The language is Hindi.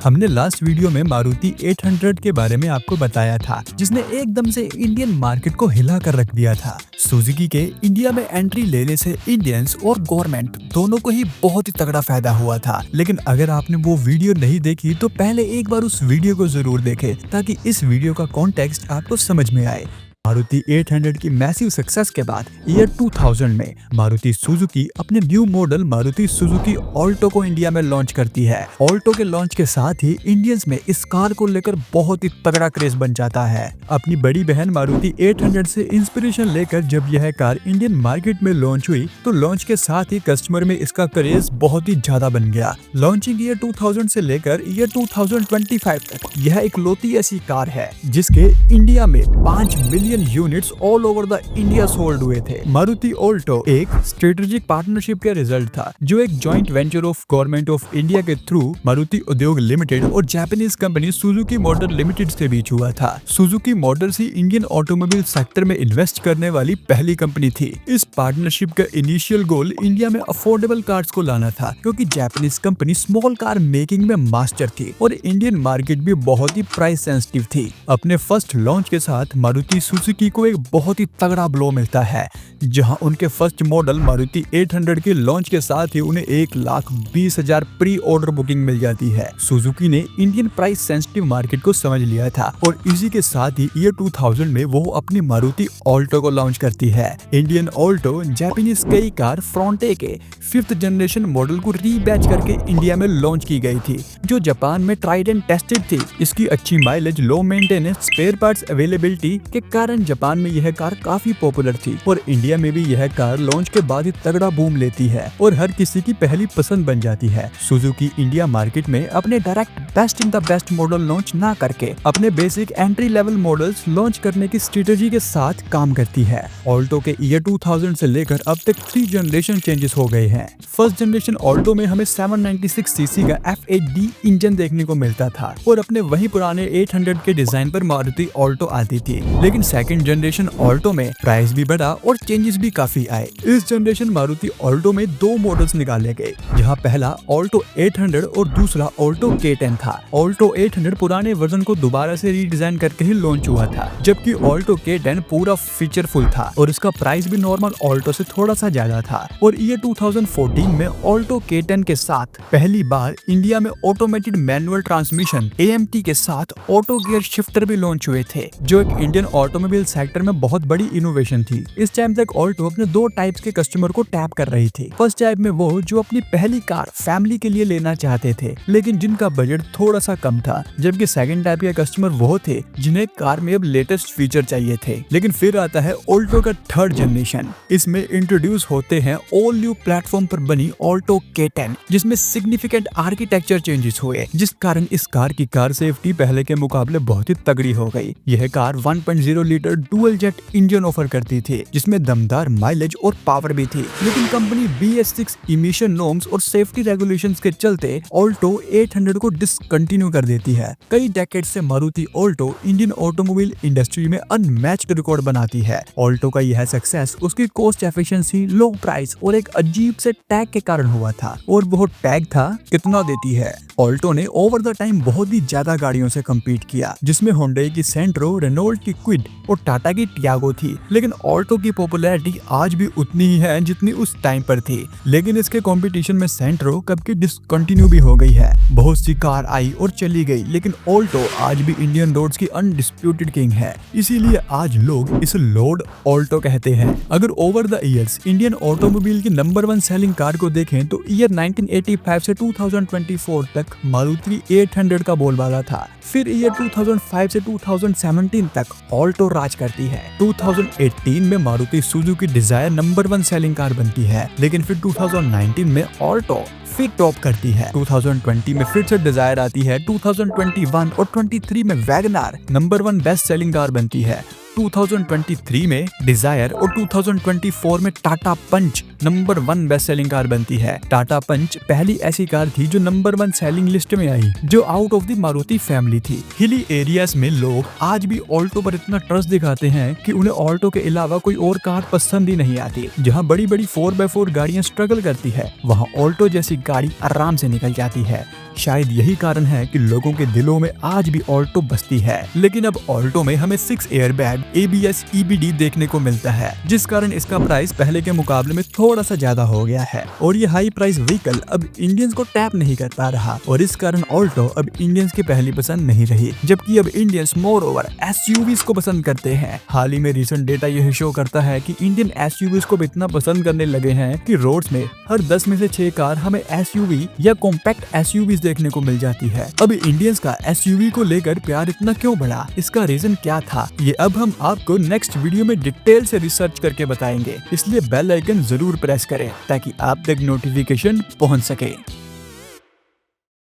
हमने लास्ट वीडियो में मारुति 800 के बारे में आपको बताया था, जिसने एकदम से इंडियन मार्केट को हिला कर रख दिया था। सुजुकी के इंडिया में एंट्री लेने से इंडियंस और गवर्नमेंट दोनों को ही बहुत ही तगड़ा फायदा हुआ था। लेकिन अगर आपने वो वीडियो नहीं देखी तो पहले एक बार उस वीडियो को जरूर देखें ताकि इस वीडियो का कॉन्टेक्स्ट आपको समझ में आए। मारुति 800 की मैसिव सक्सेस के बाद ईयर 2000 में मारुति सुजुकी अपने new model Maruti Suzuki Alto को इंडिया में लॉन्च करती है। ऑल्टो के लॉन्च के साथ ही इंडियंस में इस कार को लेकर बहुत ही तगड़ा क्रेज बन जाता है। अपनी बड़ी बहन मारुति 800 से इंस्पिरेशन लेकर जब यह कार इंडियन मार्केट में लॉन्च हुई तो लॉन्च के साथ ही कस्टमर में इसका क्रेज बहुत ही ज्यादा बन गया। लॉन्चिंग ईयर 2000 से लेकर ईयर 2025 तक यह एक लौती ऐसी कार है जिसके इंडिया में 5 million units all over the India sold हुए थे। मारुति ऑल्टो एक स्ट्रेटेजिक पार्टनरशिप का रिजल्ट था जो एक joint venture of government of India के थ्रू मारुति उद्योग लिमिटेड और Japanese company Suzuki motor limited से बीच हुआ था। सुजुकी मोटर्स ही इंडियन ऑटोमोबाइल सेक्टर में इन्वेस्ट करने वाली पहली कंपनी थी। इस पार्टनरशिप का इनिशियल गोल इंडिया में अफोर्डेबल कार्स को लाना था क्योंकि Japanese company small car making में मास्टर थी और इंडियन मार्केट भी बहुत ही प्राइस सेंसिटिव थी। अपने फर्स्ट लॉन्च के साथ मारुति सुजुकी को एक बहुत ही तगड़ा ब्लो मिलता है, जहां उनके फर्स्ट मॉडल मारुति 800 के लॉन्च के साथ ही उन्हें 1,20,000 प्री ऑर्डर बुकिंग मिल जाती है। सुजुकी ने इंडियन प्राइस सेंसिटिव मार्केट को समझ लिया था और इसी के साथ ही ईयर 2000 में वो अपनी मारुति ऑल्टो को लॉन्च करती है। इंडियन ऑल्टो जापानीज कई कार फ्रंटे के 5th जनरेशन मॉडल को रीबैच करके इंडिया में लॉन्च की गई थी, जो जापान में ट्राइड एंड टेस्टेड थी। इसकी अच्छी mileage, low maintenance, spare parts availability के कारण जापान में यह कार काफी पॉपुलर थी और इंडिया में भी यह कार लॉन्च के बाद ही तगड़ा बूम लेती है और हर किसी की पहली पसंद बन जाती है। सुजुकी इंडिया मार्केट में अपने direct best in the best model launch ना करके अपने basic entry level models launch करने की स्ट्रेटेजी के साथ काम करती है। ऑल्टो के ईयर 2000 से लेकर अब तक 3 जनरेशन चेंजेस हो गए हैं। फर्स्ट जनरेशन ऑल्टो में हमें 796 सीसी का F8D इंजन देखने को मिलता था और अपने वही पुराने 800 के डिजाइन पर मारुति ऑल्टो आती थी। लेकिन सेकंड जनरेशन ऑल्टो में प्राइस भी बढ़ा और चेंजेस भी काफी आए। इस जनरेशन मारुति ऑल्टो में 2 मॉडल्स निकाले गए, जहां पहला ऑल्टो 800 और दूसरा ऑल्टो K10 था। ऑल्टो 800 पुराने वर्जन को दोबारा से रीडिजाइन करके ही लॉन्च हुआ था, जबकि ऑल्टो K10 पूरा फीचरफुल था और इसका प्राइस भी नॉर्मल ऑल्टो से थोड़ा सा ज्यादा था। और ईयर 2014 में ऑल्टो K10 के साथ पहली बार इंडिया में ऑटोमेटेड मैनुअल ट्रांसमिशन AMT के साथ ऑटो गियर शिफ्टर भी लॉन्च हुए थे, जो एक इंडियन ऑटोमोबाइल सेक्टर में बहुत बड़ी इनोवेशन थी। इस टाइम तक ऑल्टो अपने 2 टाइप्स के कस्टमर को टैप कर रही थी। फर्स्ट टाइप में वो जो अपनी पहली कार फैमिली के लिए लेना चाहते थे लेकिन जिनका बजट थोड़ा सा कम था, जबकि सेकंड टाइप के कस्टमर वो थे जिन्हें कार में अब लेटेस्ट फीचर चाहिए थे। लेकिन फिर आता है ऑल्टो का 3rd जनरेशन। इसमें इंट्रोड्यूस होते हैं ऑल न्यू प्लेटफॉर्म पर बनी ऑल्टो K10, जिसमें सिग्निफिकेंट आर्किटेक्चर चेंजेस हुए, जिस कारण इस कार की कार सेफ्टी पहले के मुकाबले बहुत ही तगड़ी हो गई। यह car 1.0 litre dual jet engine offer करती थी, जिसमें दमदार माइलेज और पावर भी थी। लेकिन कंपनी BS6 इमिशन नॉर्म्स और सेफ्टी रेगुलेशंस के चलते ऑल्टो 800 को डिसकंटिन्यू कर देती है। कई डेकेड से Maruti Alto Indian automobile industry में अनमैच्ड रिकॉर्ड बनाती है। ऑल्टो का यह सक्सेस उसकी कॉस्ट एफिशिएंसी, लो प्राइस और एक अजीब से टैग के कारण हुआ था। और वो टैग था कितना देती है। ऑल्टो ने ओवर द टाइम बहुत ही ज्यादा गाड़ियों से कम्पीट किया, जिसमें होंडा की सेंट्रो, रेनॉल्ट की क्विड और टाटा की टियागो थी। लेकिन ऑल्टो की पॉपुलैरिटी आज भी उतनी ही है जितनी उस टाइम पर थी। लेकिन इसके कंपटीशन में सेंट्रो कब की डिसकंटिन्यू भी हो गई है। बहुत सी कार आई और चली गई, लेकिन ऑल्टो आज भी इंडियन रोड्स की अनडिस्प्यूटेड किंग है। इसीलिए आज लोग इसे लॉर्ड ऑल्टो कहते हैं। अगर over the years Indian automobile की नंबर 1 सेलिंग कार को देखें तो ईयर 1985 से 2024 तक मारुति 800 का बोलबाला था। फिर ईयर 2005 से 2017 तक ऑल्टो राज करती है। 2018 में Maruti Suzuki Dzire number 1 selling car बनती है, लेकिन फिर 2019 में ऑल्टो फिर टॉप करती है। 2020 में फिर से डिजायर आती है। 2021 और 23 में WagonR number 1 best selling car बनती है। 2023 में डिजायर और 2024 में Tata Punch number 1 best selling car बनती है। टाटा पंच पहली ऐसी कार थी जो नंबर 1 सेलिंग लिस्ट में आई, जो out of the Maruti family थी। हिली एरियाज में लोग आज भी ऑल्टो पर इतना ट्रस्ट दिखाते हैं कि उन्हें ऑल्टो के अलावा कोई और कार पसंद ही नहीं आती। जहां बड़ी बड़ी 4x4 गाड़ियां स्ट्रगल करती है, वहां ऑल्टो जैसी गाड़ी आराम से निकल जाती है। शायद यही कारण है कि लोगों के दिलों में आज भी ऑल्टो बसती है। लेकिन अब ऑल्टो में हमें 6 एयरबैग, ABS, EBD देखने को मिलता है, जिस कारण इसका प्राइस पहले के मुकाबले में थोड़ा सा ज्यादा हो गया है। और ये हाई प्राइस व्हीकल अब इंडियंस को टैप नहीं कर पा रहा, और इस कारण ऑल्टो अब इंडियंस की पहली पसंद नहीं रही। जबकि अब इंडियंस मोर ओवर SUVs को पसंद करते हैं। हाल ही में रिसेंट डेटा यह शो करता है कि इंडियन SUVs को इतना पसंद करने लगे हैं कि रोड्स में हर 10 में से 6 कार हमें SUV या कॉम्पैक्ट SUVs देखने को मिल जाती है। अब इंडियंस का SUV को लेकर प्यार इतना क्यों बढ़ा, इसका रीजन क्या था, ये अब हम आपको नेक्स्ट वीडियो में डिटेल से रिसर्च करके बताएंगे। इसलिए बेल आइकन जरूर प्रेस करें ताकि आप तक नोटिफिकेशन पहुंच सके।